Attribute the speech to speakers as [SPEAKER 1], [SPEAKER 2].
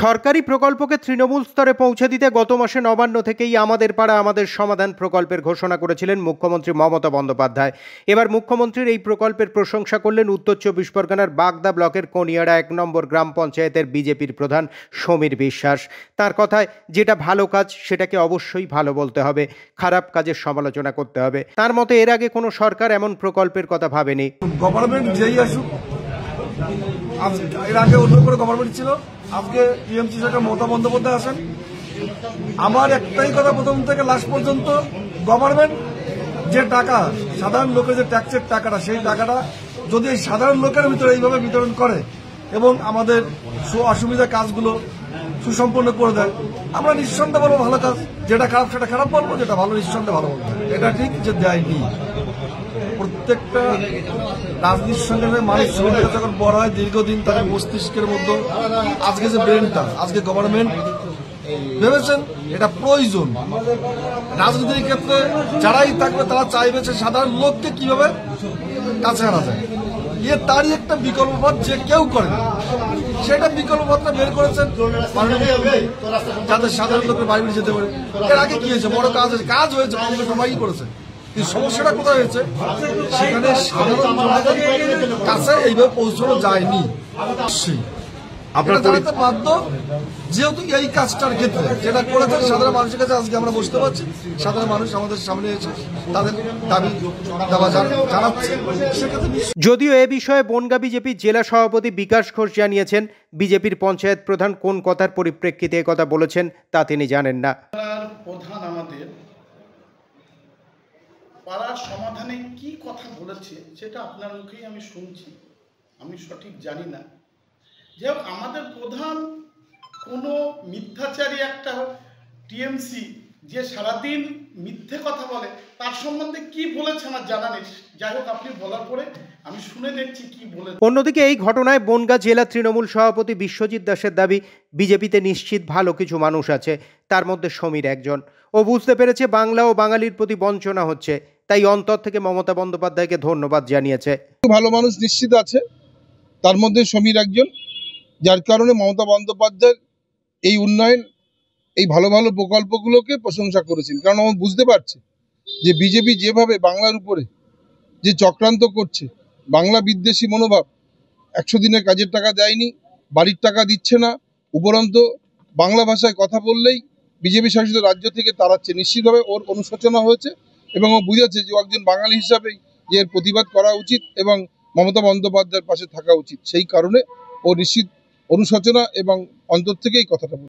[SPEAKER 1] সরকারি প্রকল্পকে তৃণমূল স্তরে পৌঁছে দিতে গত মাসে নবান্ন থেকেই আমাদের পাড়া আমাদের সমাধান প্রকল্পের ঘোষণা করেছিলেন মুখ্যমন্ত্রী মমতা বন্দ্যোপাধ্যায়। এবার মুখ্যমন্ত্রীর এই প্রকল্পের প্রশংসা করলেন উত্তর চব্বিশ পরগনার বাগদা ব্লকের কনিয়াড়া 1 নম্বর গ্রাম পঞ্চায়েতের বিজেপির প্রধান সমীর বিশ্বাস। তার কথায়, যেটা ভালো কাজ সেটাকে অবশ্যই ভালো বলতে হবে, খারাপ কাজের সমালোচনা করতে হবে। তার মতে এর আগে কোনো সরকার এমন প্রকল্পের কথা ভাবেনি।
[SPEAKER 2] গভর্নমেন্ট যেই আসুক, এর আগে অন্য কোনো গভর্নমেন্ট ছিল, আজকে টিএমসি সরকার মমতা বন্দ্যোপাধ্যায় আসেন। আমার একটাই কথা, প্রথম থেকে লাস্ট পর্যন্ত গভর্নমেন্ট যে টাকা সাধারণ লোকের যে ট্যাক্সের টাকাটা, সেই টাকাটা যদি এই সাধারণ লোকের ভিতরে এইভাবে বিতরণ করে এবং আমাদের অসুবিধা কাজগুলো সুসম্পন্ন করে দেয়, আমরা নিঃসন্দেহে বলবো ভালো কাজ। যেটা খারাপ সেটা খারাপ বলবো, যেটা ভালো নিঃসন্দেহে ভালো বলবো। এটা ঠিক যে দেয়নি। প্রত্যেকটা রাজনীতির সঙ্গে মানুষ যখন বড় হয় দীর্ঘদিন, তাদের মস্তিষ্কের মধ্যে আজকে যে ব্রেনটা, আজকে গভর্নমেন্ট ভেবেছেন এটা প্রয়োজন। রাজনীতির ক্ষেত্রে যারাই থাকবে তারা চাইবে সে সাধারণ লোককে কিভাবে কাছে আনা যায়, তারই একটা বিকল্প পথ যে কেউ করে, সেটা বিকল্প পথটা বের করেছেন যাতে সাধারণ লোকের বাড়ি বাড়ি যেতে পারে। এর আগে কি হয়েছে? বড় কাজ হয়েছে, সবাই করেছে, কিন্তু সমস্যাটা কোথায় হয়েছে? সেখানে সাধারণ জনগণের কাছে এইভাবে পৌঁছানো যায়নি। আপনারা জানাতে বাধ্য, যেহেতু এই কাজটার ক্ষেত্রে যেটা করেছেন সাধারণ মানুষের কাছে আজকে আমরা বসতে পারছি, সাধারণ মানুষ আমাদের সামনে এসে তাদের দাবি দাবা জানাচ্ছে।
[SPEAKER 1] যদিও এ বিষয়ে বনগাঁ বিজেপির জেলা সভাপতি বিকাশ ঘোষ জানিয়েছেন, বিজেপির পঞ্চায়েত প্রধান কোন কথার পরিপ্রেক্ষিতে কথা বলেছেন তা তিনি জানেন না।
[SPEAKER 3] প্রধান আমাদের পাড়ার সমাধানে কি কথা বলেছে সেটা আপনার মুখেই আমি শুনছি, আমি সঠিক জানি না। যে আমাদের প্রধান কোনো মিথ্যাচারী একটা টিএমসি যে সারাদিন মিথ্যে কথা বলে, তার সম্বন্ধে কি বলেছে আমার জানা নেই। যাই হোক, আপনি বলার পরে আমি শুনে দেখছি কি বলে।
[SPEAKER 1] অন্যদিকে এই ঘটনায় বনগাঁ জেলা তৃণমূল সভাপতি বিশ্বজিৎ দাসের দাবি, বিজেপিতে নিশ্চিত ভালো কিছু মানুষ আছে, তার মধ্যে সমীর একজন। ও বুঝতে পেরেছে বাংলা ও বাঙালির প্রতি বঞ্চনা হচ্ছে, তাই অন্তর থেকে মমতা বন্দ্যোপাধ্যায়কে ধন্যবাদ জানিয়েছে।
[SPEAKER 4] ভালো মানুষ নিশ্চিত আছে, তার মধ্যে সমীর একজন, যার কারণে মমতা বন্দ্যোপাধ্যায় এই উন্নয়ন, এই ভালো ভালো প্রকল্পগুলোকে প্রশংসা করেছেন। কারণ ও বুঝতে পারছে যে বিজেপি যেভাবে বাংলার উপরে যে চক্রান্ত করছে, বাংলা বিদ্বেষী মনোভাব, 100 দিনের কাজের টাকা দেয়নি, বাড়ির টাকা দিচ্ছে না, উপরন্ত বাংলা ভাষায় কথা বললেই বিজেপি শাসিত রাজ্য থেকে তাড়াচ্ছে। নিশ্চিতভাবে ওর অনুশোচনা হয়েছে এবং ও বুঝেছে যে একজন বাঙালি হিসাবেই যে এর প্রতিবাদ করা উচিত এবং মমতা বন্দ্যোপাধ্যায়ের পাশে থাকা উচিত। সেই কারণে ও নিশ্চিত অনুশোচনা এবং অন্তর থেকে এই কথাটা বলছে।